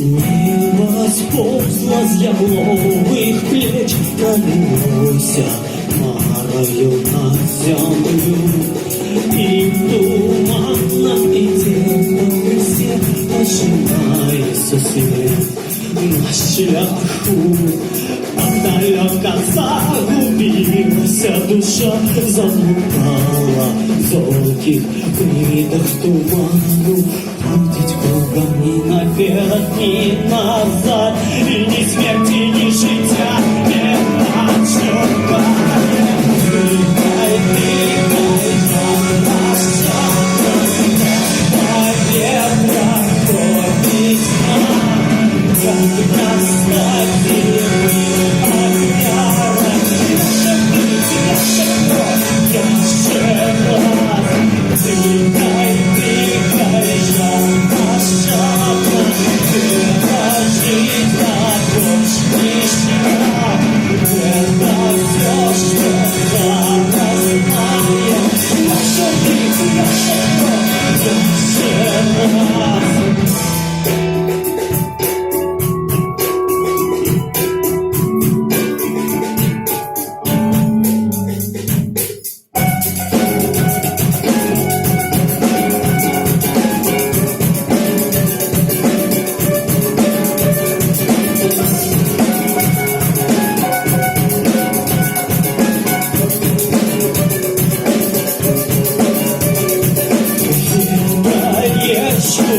Небо сползло с ябловых плеч, пролилось марою на землю. И туманно идет все, ожидается свет на шляху. Далеко загубилась душа, заблукала в зорких видах туману. Ходить кругом ни наперед, ни назад, и ни смерти, ни життя не почувствовать. Дыхай, дыхай, наша кровь, ветра ходит нам, как растопили огня. Наша кровь, дыхай, дыхай, наша кровь, жить на больше нельзя. Это все, что зараз знаем. Наша жизнь, наша кровь, наша раз.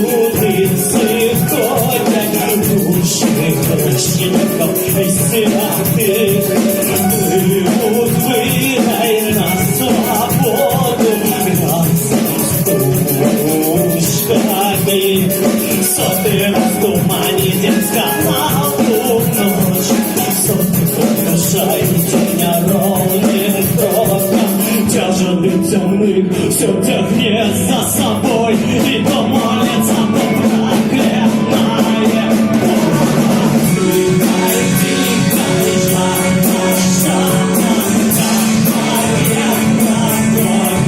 Улицы ходят, души хрущников и святых плывут вырой на свободу, распустушками. Сотый раз в тумане детского ночь, сотый украшает меня ровным кроком. Тяжелый темных все тягнет за собой, и то молится проклятое. Дыхай, дыхай, наша моя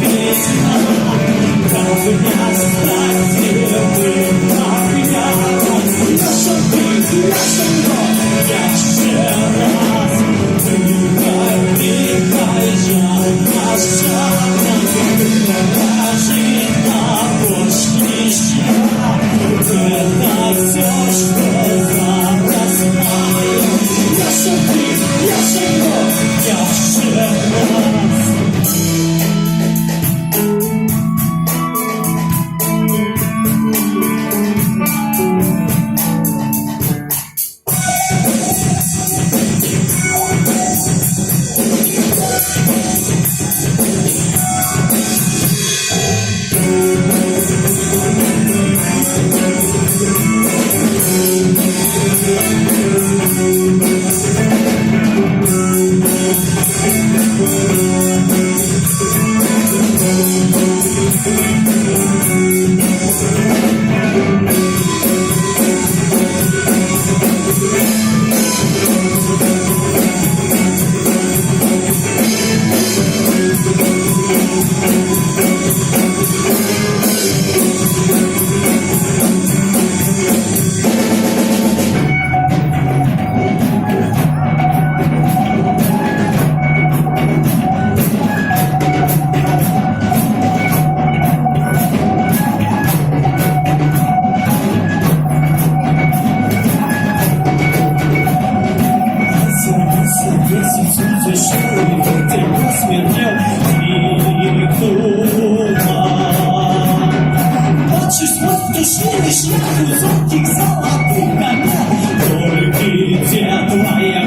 песня, как настративый огня. Наша жизнь, наша кровь, еще раз. Дыхай, дыхай, наша жить на больше нельзя. Это все, что зараз знаем. Наша жизнь, наша кровь, еще раз. Только где твоя